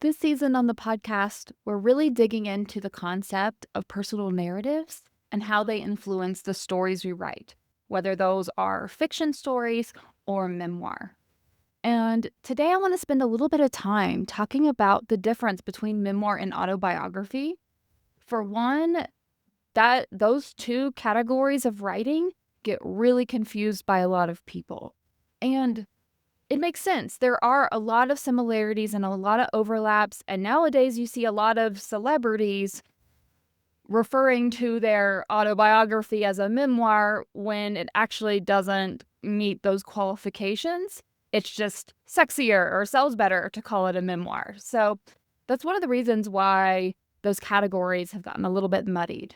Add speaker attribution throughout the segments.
Speaker 1: This season on the podcast, we're really digging into the concept of personal narratives and how they influence the stories we write, whether those are fiction stories or memoir. And today I want to spend a little bit of time talking about the difference between memoir and autobiography. For one, that those two categories of writing get really confused by a lot of people. And it makes sense. There are a lot of similarities and a lot of overlaps. And nowadays, you see a lot of celebrities referring to their autobiography as a memoir when it actually doesn't meet those qualifications. It's just sexier or sells better to call it a memoir. So that's one of the reasons why those categories have gotten a little bit muddied.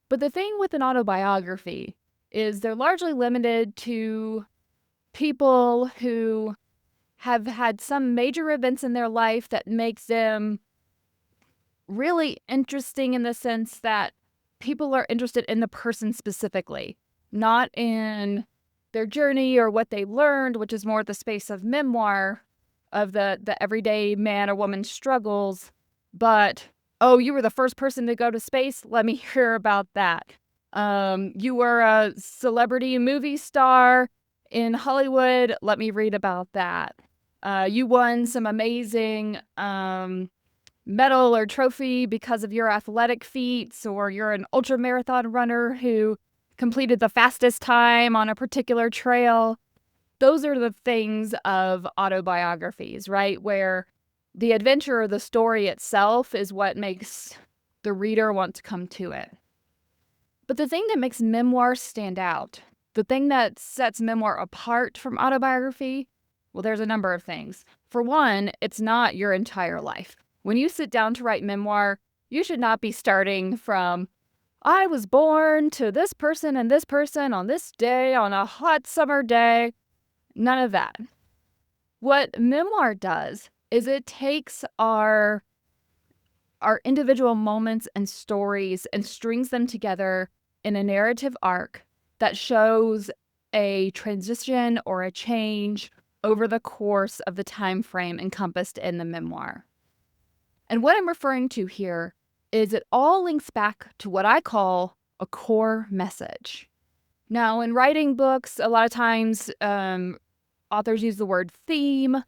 Speaker 1: But the thing with an autobiography is they're largely limited to people who have had some major events in their life that makes them really interesting in the sense that people are interested in the person specifically, not in their journey or what they learned, which is more the space of memoir of the everyday man or woman struggles. But, oh, you were the first person to go to space? Let me hear about that. You were a celebrity movie star in Hollywood. Let me read about that. You won some amazing medal or trophy because of your athletic feats, or you're an ultra marathon runner who completed the fastest time on a particular trail. Those are the things of autobiographies, right? Where the adventure or the story itself is what makes the reader want to come to it. But the thing that makes memoir stand out, the thing that sets memoir apart from autobiography, well, there's a number of things. For one, it's not your entire life. When you sit down to write memoir, you should not be starting from, I was born to this person and this person on this day on a hot summer day. None of that. What memoir does is it takes our individual moments and stories and strings them together in a narrative arc that shows a transition or a change over the course of the time frame encompassed in the memoir. And what I'm referring to here is it all links back to what I call a core message. Now, in writing books, a lot of times authors use the word theme.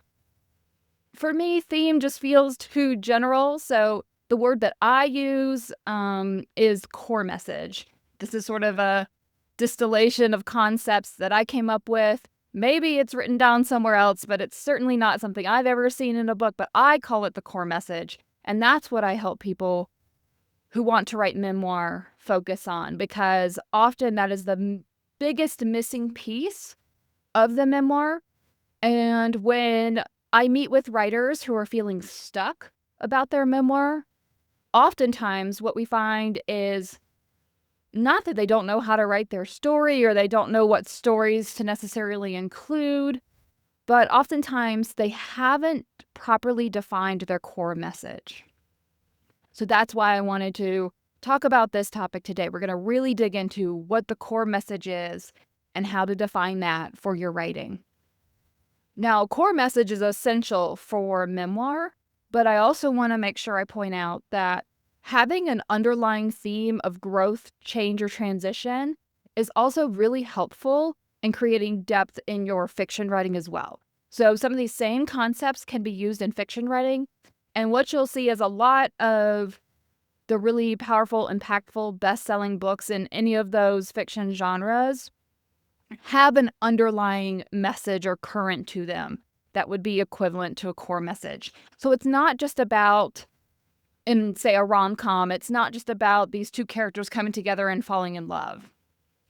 Speaker 1: For me, theme just feels too general, so the word that I use is core message. This is sort of a distillation of concepts that I came up with. Maybe it's written down somewhere else, but it's certainly not something I've ever seen in a book, but I call it the core message. And that's what I help people who want to write memoir focus on, because often that is the biggest missing piece of the memoir. And when I meet with writers who are feeling stuck about their memoir, oftentimes what we find is not that they don't know how to write their story or they don't know what stories to necessarily include, but oftentimes they haven't properly defined their core message. So that's why I wanted to talk about this topic today. We're going to really dig into what the core message is and how to define that for your writing. Now, core message is essential for memoir, but I also want to make sure I point out that having an underlying theme of growth, change, or transition is also really helpful in creating depth in your fiction writing as well. So some of these same concepts can be used in fiction writing, and what you'll see is a lot of the really powerful, impactful, best-selling books in any of those fiction genres have an underlying message or current to them that would be equivalent to a core message. So it's not just about, in, say, a rom-com, it's not just about these two characters coming together and falling in love.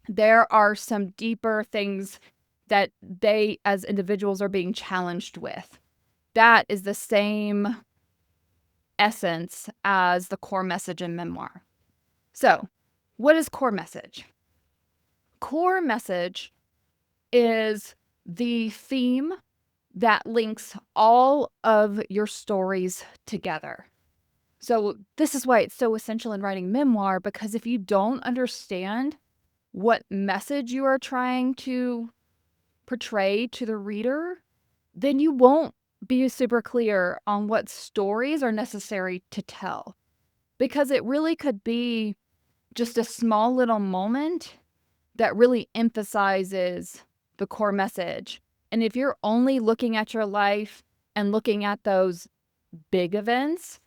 Speaker 1: There are some deeper things that they, as individuals, are being challenged with. That is the same essence as the core message in memoir. So, what is core message? Core message is the theme that links all of your stories together. So this is why it's so essential in writing memoir, because if you don't understand what message you are trying to portray to the reader, then you won't be super clear on what stories are necessary to tell, because it really could be just a small little moment that really emphasizes the core message. And if you're only looking at your life and looking at those big events,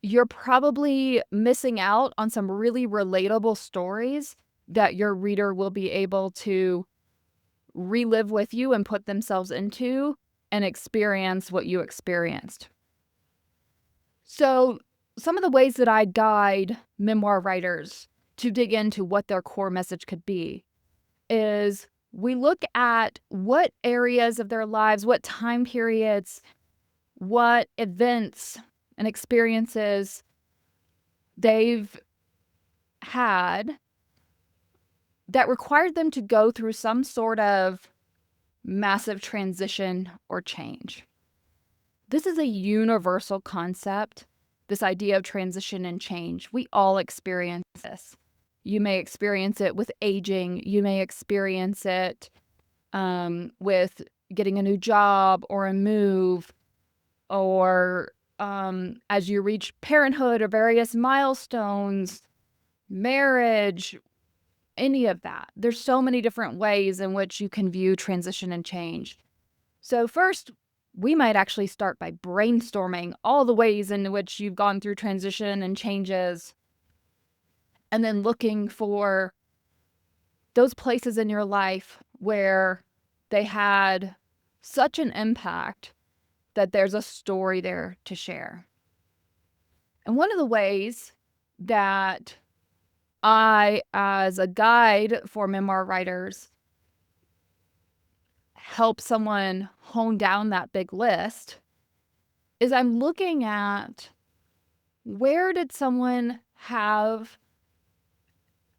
Speaker 1: you're probably missing out on some really relatable stories that your reader will be able to relive with you and put themselves into and experience what you experienced. So, some of the ways that I guide memoir writers to dig into what their core message could be is we look at what areas of their lives, what time periods, what events and experiences they've had that required them to go through some sort of massive transition or change. This is a universal concept, this idea of transition and change. We all experience this. You may experience it with aging. You may experience it with getting a new job or a move, or as you reach parenthood or various milestones, marriage, any of that. There's so many different ways in which you can view transition and change. So first, we might actually start by brainstorming all the ways in which you've gone through transition and changes, and then looking for those places in your life where they had such an impact that there's a story there to share. And one of the ways that I, as a guide for memoir writers, help someone hone down that big list is I'm looking at where did someone have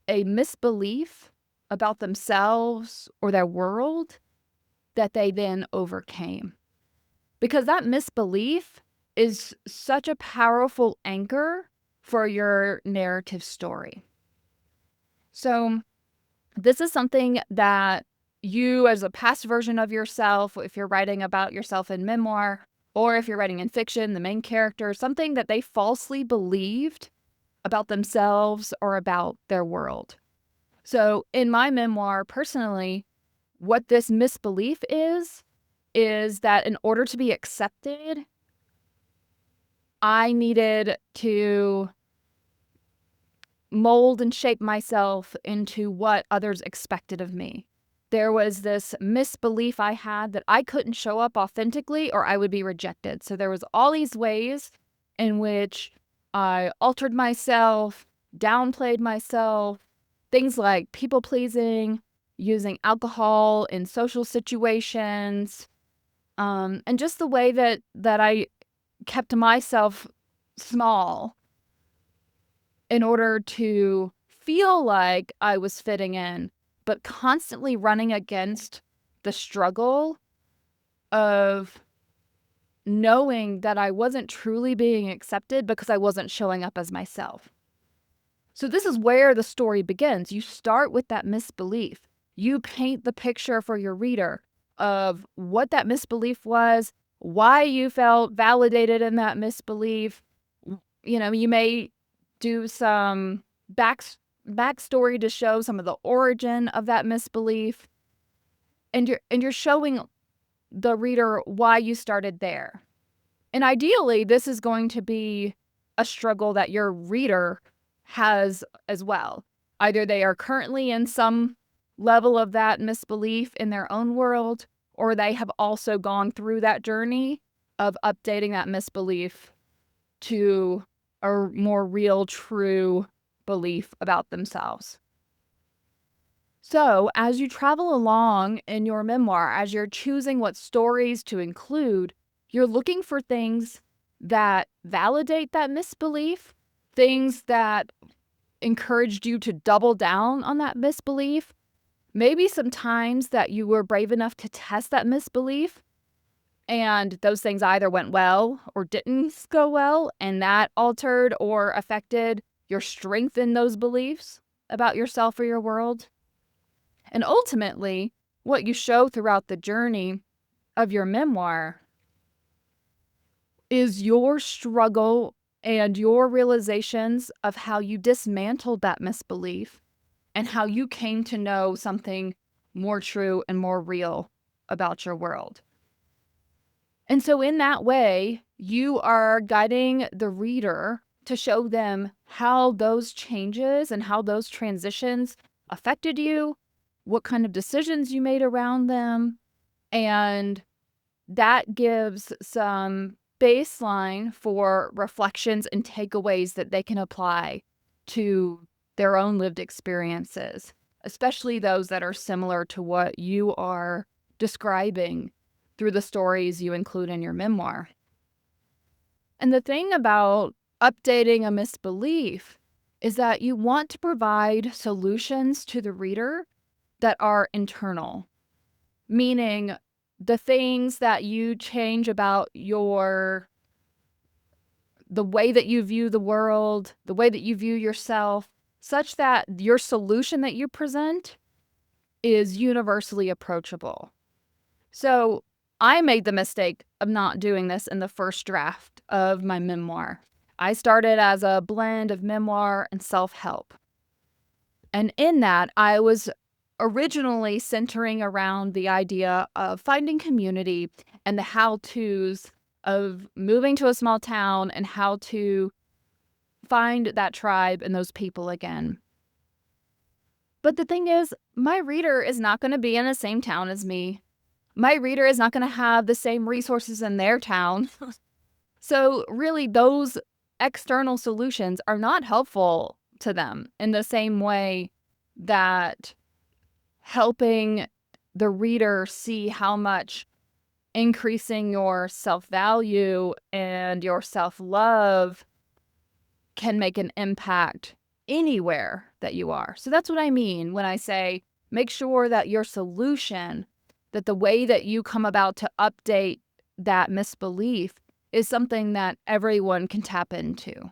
Speaker 1: a misbelief about themselves or their world that they then overcame. Because that misbelief is such a powerful anchor for your narrative story. So this is something that you, as a past version of yourself, if you're writing about yourself in memoir, or if you're writing in fiction, the main character, something that they falsely believed about themselves or about their world. So in my memoir, personally, what this misbelief is that in order to be accepted, I needed to mold and shape myself into what others expected of me. There was this misbelief I had that I couldn't show up authentically or I would be rejected. So there was all these ways in which I altered myself, downplayed myself, things like people pleasing, using alcohol in social situations, and just the way that I kept myself small in order to feel like I was fitting in, but constantly running against the struggle of knowing that I wasn't truly being accepted because I wasn't showing up as myself. So this is where the story begins. You start with that misbelief. You paint the picture for your reader of what that misbelief was, why you felt validated in that misbelief. You know, you may do some backstory to show some of the origin of that misbelief, and you're showing the reader why you started there. And ideally, this is going to be a struggle that your reader has as well. Either they are currently in some level of that misbelief in their own world, or they have also gone through that journey of updating that misbelief to a more real, true belief about themselves. So, as you travel along in your memoir, as you're choosing what stories to include, you're looking for things that validate that misbelief, things that encouraged you to double down on that misbelief, maybe some times that you were brave enough to test that misbelief, and those things either went well or didn't go well, and that altered or affected your strength in those beliefs about yourself or your world. And ultimately, what you show throughout the journey of your memoir is your struggle and your realizations of how you dismantled that misbelief and how you came to know something more true and more real about your world. And so, in that way, you are guiding the reader to show them how those changes and how those transitions affected you, what kind of decisions you made around them, and that gives some baseline for reflections and takeaways that they can apply to their own lived experiences, especially those that are similar to what you are describing through the stories you include in your memoir. And the thing about updating a misbelief is that you want to provide solutions to the reader that are internal, meaning the things that you change about the way that you view the world, the way that you view yourself, such that your solution that you present is universally approachable. So I made the mistake of not doing this in the first draft of my memoir. I started as a blend of memoir and self-help. And in that, I was originally centering around the idea of finding community and the how-tos of moving to a small town and how to find that tribe and those people again. But the thing is, my reader is not going to be in the same town as me. My reader is not going to have the same resources in their town. So really, those external solutions are not helpful to them in the same way that helping the reader see how much increasing your self-value and your self-love can make an impact anywhere that you are. So that's what I mean when I say make sure that your solution, that the way that you come about to update that misbelief is something that everyone can tap into.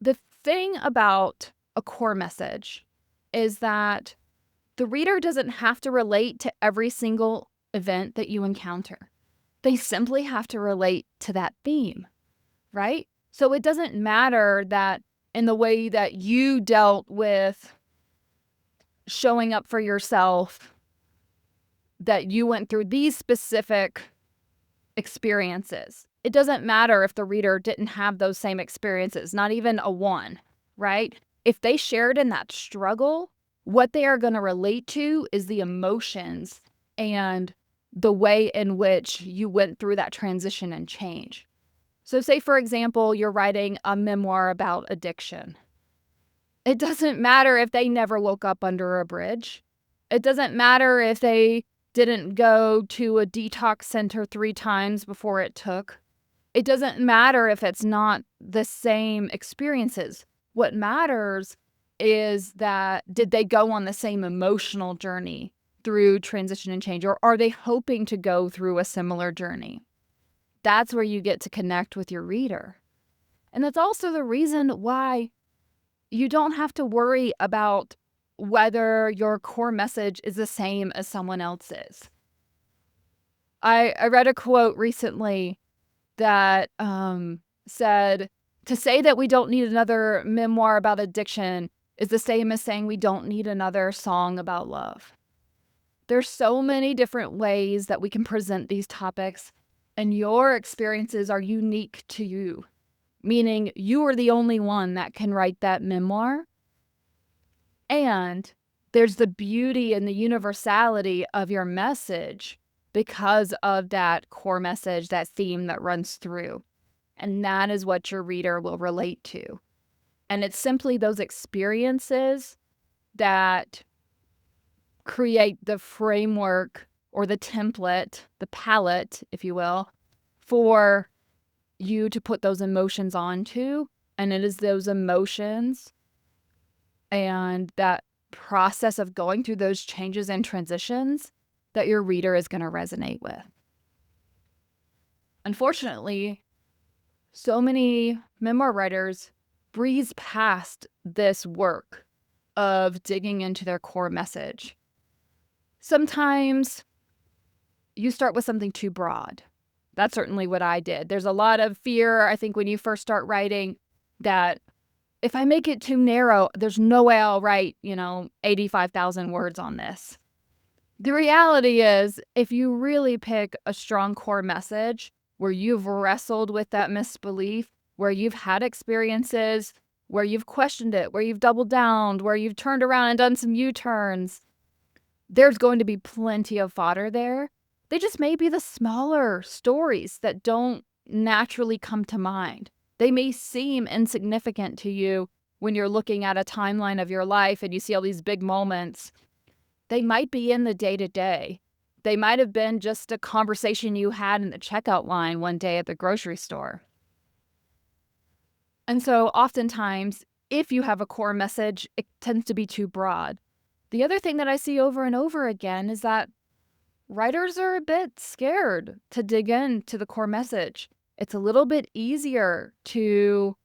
Speaker 1: The thing about a core message is that the reader doesn't have to relate to every single event that you encounter. They simply have to relate to that theme, right? So it doesn't matter that in the way that you dealt with showing up for yourself, that you went through these specific experiences. It doesn't matter if the reader didn't have those same experiences, not even a one, right? If they shared in that struggle, what they are going to relate to is the emotions and the way in which you went through that transition and change. So say, for example, you're writing a memoir about addiction. It doesn't matter if they never woke up under a bridge. It doesn't matter if they didn't go to a detox center 3 times before it took. It doesn't matter if it's not the same experiences. What matters is that did they go on the same emotional journey through transition and change, or are they hoping to go through a similar journey? That's where you get to connect with your reader. And that's also the reason why you don't have to worry about whether your core message is the same as someone else's. I read a quote recently that said, to say that we don't need another memoir about addiction is the same as saying we don't need another song about love. There's so many different ways that we can present these topics, and your experiences are unique to you, meaning you are the only one that can write that memoir. And there's the beauty and the universality of your message because of that core message, that theme that runs through. And that is what your reader will relate to. And it's simply those experiences that create the framework or the template, the palette, if you will, for you to put those emotions onto. And it is those emotions and that process of going through those changes and transitions that your reader is going to resonate with. Unfortunately, so many memoir writers breeze past this work of digging into their core message. Sometimes you start with something too broad. That's certainly what I did. There's a lot of fear, I think, when you first start writing, that if I make it too narrow, there's no way I'll write, 85,000 words on this. The reality is, if you really pick a strong core message where you've wrestled with that misbelief, where you've had experiences, where you've questioned it, where you've doubled down, where you've turned around and done some U-turns, there's going to be plenty of fodder there. They just may be the smaller stories that don't naturally come to mind. They may seem insignificant to you when you're looking at a timeline of your life and you see all these big moments. They might be in the day-to-day. They might have been just a conversation you had in the checkout line one day at the grocery store. And so oftentimes, if you have a core message, it tends to be too broad. The other thing that I see over and over again is that writers are a bit scared to dig into the core message. It's a little bit easier to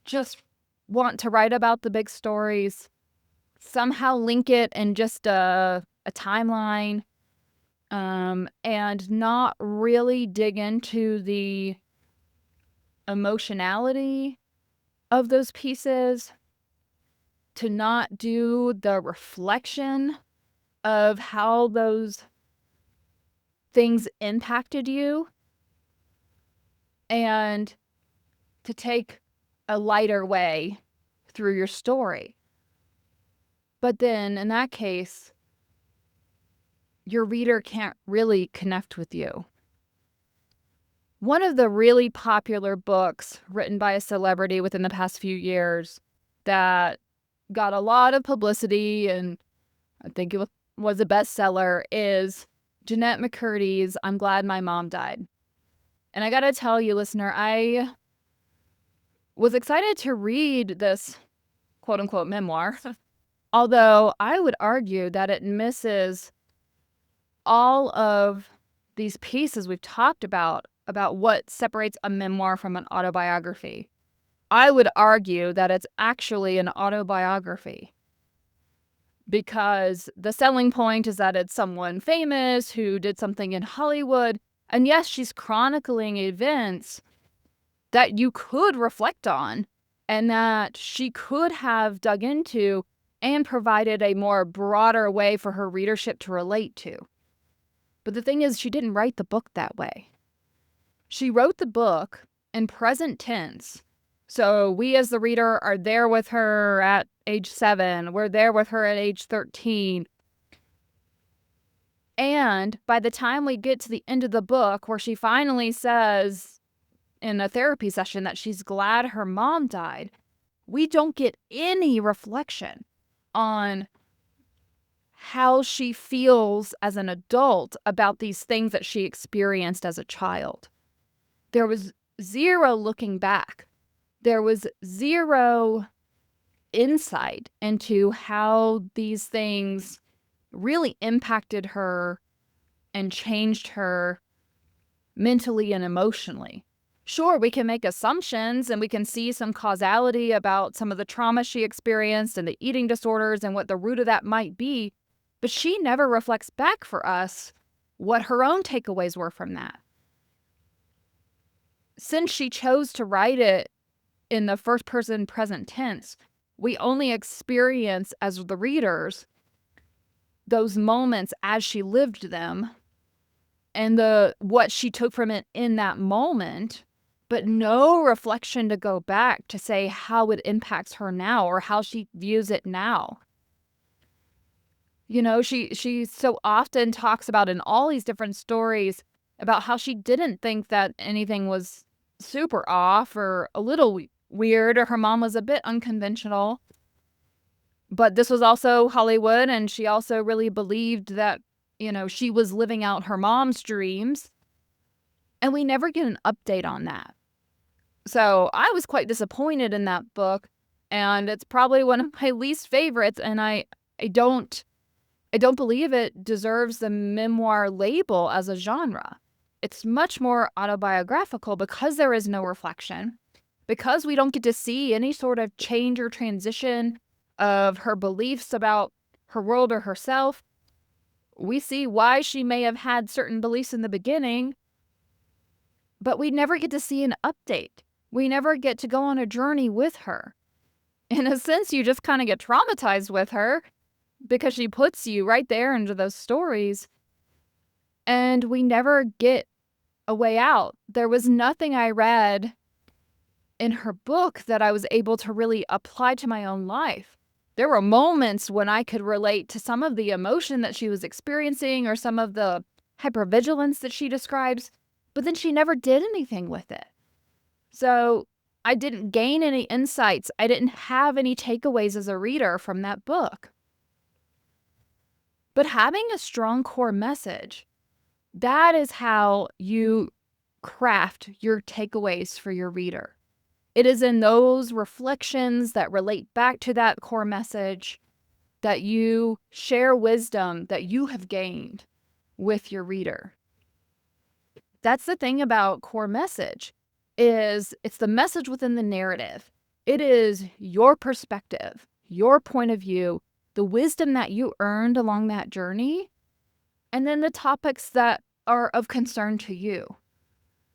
Speaker 1: just want to write about the big stories, somehow link it in just a timeline, and not really dig into the emotionality of those pieces, to not do the reflection of how those things impacted you, and to take a lighter way through your story. But then, in that case, your reader can't really connect with you. One of the really popular books written by a celebrity within the past few years that got a lot of publicity, and I think it was a bestseller, is Jeanette McCurdy's I'm Glad My Mom Died. And I gotta tell you, listener, I was excited to read this quote-unquote memoir, although I would argue that it misses all of these pieces we've talked about what separates a memoir from an autobiography. I would argue that it's actually an autobiography, because the selling point is that it's someone famous who did something in Hollywood. And yes, she's chronicling events that you could reflect on and that she could have dug into and provided a more broader way for her readership to relate to. But the thing is, she didn't write the book that way. She wrote the book in present tense. So we as the reader are there with her at age 7. We're there with her at age 13. And by the time we get to the end of the book, where she finally says in a therapy session that she's glad her mom died, we don't get any reflection on how she feels as an adult about these things that she experienced as a child. There was zero looking back. There was zero insight into how these things really impacted her and changed her mentally and emotionally. Sure, we can make assumptions and we can see some causality about some of the trauma she experienced and the eating disorders and what the root of that might be, but she never reflects back for us what her own takeaways were from that. Since she chose to write it in the first person present tense, we only experience as the readers those moments as she lived them and what she took from it in that moment, but no reflection to go back to say how it impacts her now or how she views it now. She so often talks about in all these different stories about how she didn't think that anything was super off or a little weird, or her mom was a bit unconventional. But this was also Hollywood, and she also really believed that, she was living out her mom's dreams. And we never get an update on that. So I was quite disappointed in that book, and it's probably one of my least favorites, and I don't believe it deserves the memoir label as a genre. It's much more autobiographical because there is no reflection, because we don't get to see any sort of change or transition of her beliefs about her world or herself. we see why she may have had certain beliefs in the beginning, but we never get to see an update. We never get to go on a journey with her. In a sense, you just kind of get traumatized with her because she puts you right there into those stories, and we never get a way out. There was nothing I read in her book that I was able to really apply to my own life. There were moments when I could relate to some of the emotion that she was experiencing or some of the hypervigilance that she describes, but then she never did anything with it. So I didn't gain any insights. I didn't have any takeaways as a reader from that book. But having a strong core message, that is how you craft your takeaways for your reader. It is in those reflections that relate back to that core message that you share wisdom that you have gained with your reader. That's the thing about core message, is it's the message within the narrative. It is your perspective, your point of view, the wisdom that you earned along that journey, and then the topics that are of concern to you.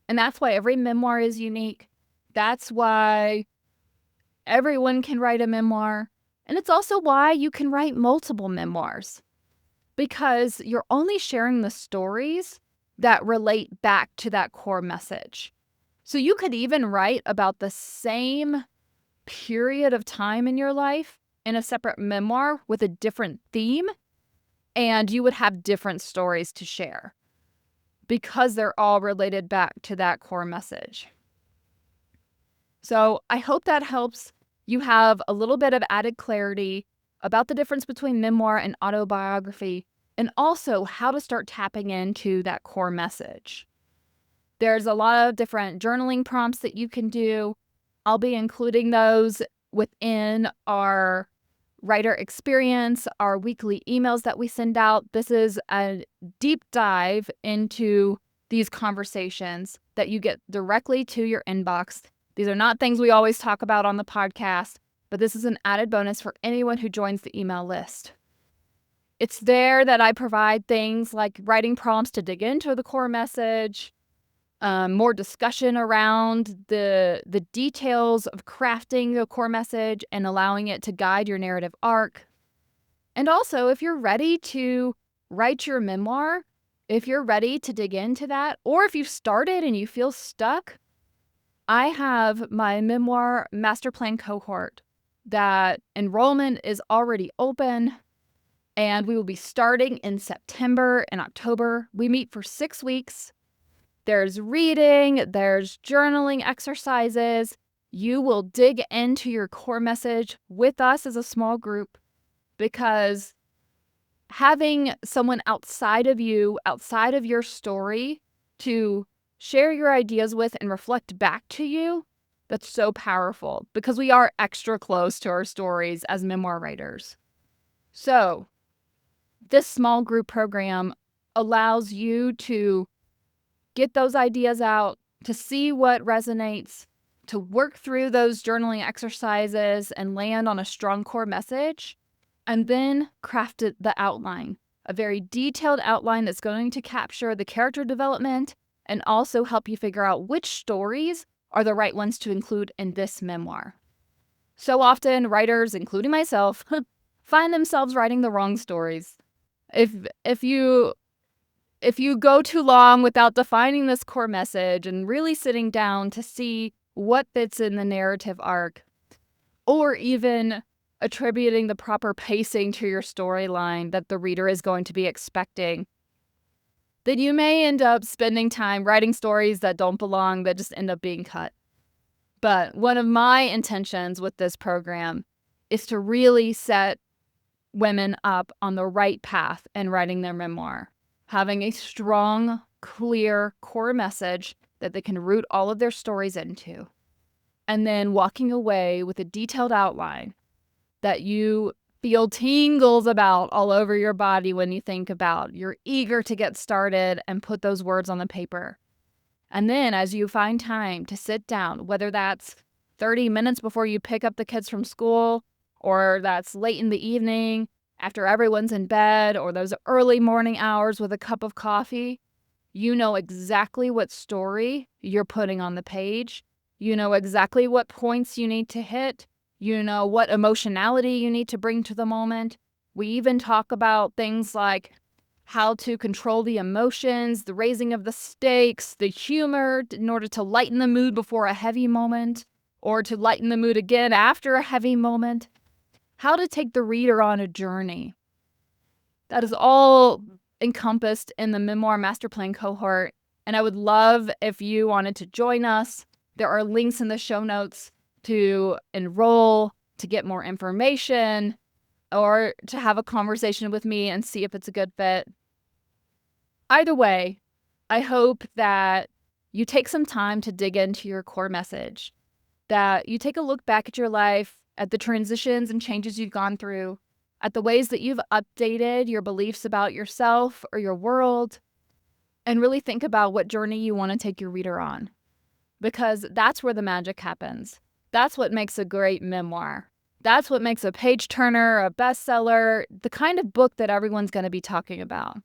Speaker 1: And that's why every memoir is unique. That's why everyone can write a memoir. And it's also why you can write multiple memoirs, because you're only sharing the stories that relate back to that core message. So you could even write about the same period of time in your life in a separate memoir with a different theme, and you would have different stories to share because they're all related back to that core message. So I hope that helps you have a little bit of added clarity about the difference between memoir and autobiography, and also how to start tapping into that core message. There's a lot of different journaling prompts that you can do. I'll be including those within our writer experience, our weekly emails that we send out. This is a deep dive into these conversations that you get directly to your inbox. These are not things we always talk about on the podcast, but this is an added bonus for anyone who joins the email list. It's there that I provide things like writing prompts to dig into the core message, more discussion around the details of crafting a core message and allowing it to guide your narrative arc. And also, if you're ready to write your memoir, if you're ready to dig into that, or if you've started and you feel stuck, I have my Memoir Master Plan Cohort that enrollment is already open, and we will be starting in September and October. We meet for 6 weeks. There's reading, there's journaling exercises. You will dig into your core message with us as a small group, because having someone outside of you, outside of your story, to share your ideas with and reflect back to you, that's so powerful, because we are extra close to our stories as memoir writers. So this small group program allows you to get those ideas out, to see what resonates, to work through those journaling exercises and land on a strong core message, and then craft the outline, a very detailed outline that's going to capture the character development and also help you figure out which stories are the right ones to include in this memoir. So often, writers, including myself, find themselves writing the wrong stories. If you go too long without defining this core message and really sitting down to see what fits in the narrative arc, or even attributing the proper pacing to your storyline that the reader is going to be expecting, then you may end up spending time writing stories that don't belong, that just end up being cut. But one of my intentions with this program is to really set women up on the right path in writing their memoir, having a strong, clear core message that they can root all of their stories into, and then walking away with a detailed outline that you feel tingles about all over your body when you think about. You're eager to get started and put those words on the paper. And then as you find time to sit down, whether that's 30 minutes before you pick up the kids from school, or that's late in the evening After everyone's in bed or those early morning hours with a cup of coffee, you know exactly what story you're putting on the page. You know exactly what points you need to hit. You know what emotionality you need to bring to the moment. We even talk about things like how to control the emotions, the raising of the stakes, the humor in order to lighten the mood before a heavy moment, or to lighten the mood again after a heavy moment. How to take the reader on a journey. That is all encompassed in the Memoir Master Plan Cohort, and I would love if you wanted to join us. There are links in the show notes to enroll, to get more information, or to have a conversation with me and see if it's a good fit. Either way, I hope that you take some time to dig into your core message, that you take a look back at your life, at the transitions and changes you've gone through, at the ways that you've updated your beliefs about yourself or your world, and really think about what journey you want to take your reader on. Because that's where the magic happens. That's what makes a great memoir. That's what makes a page turner, a bestseller, the kind of book that everyone's going to be talking about.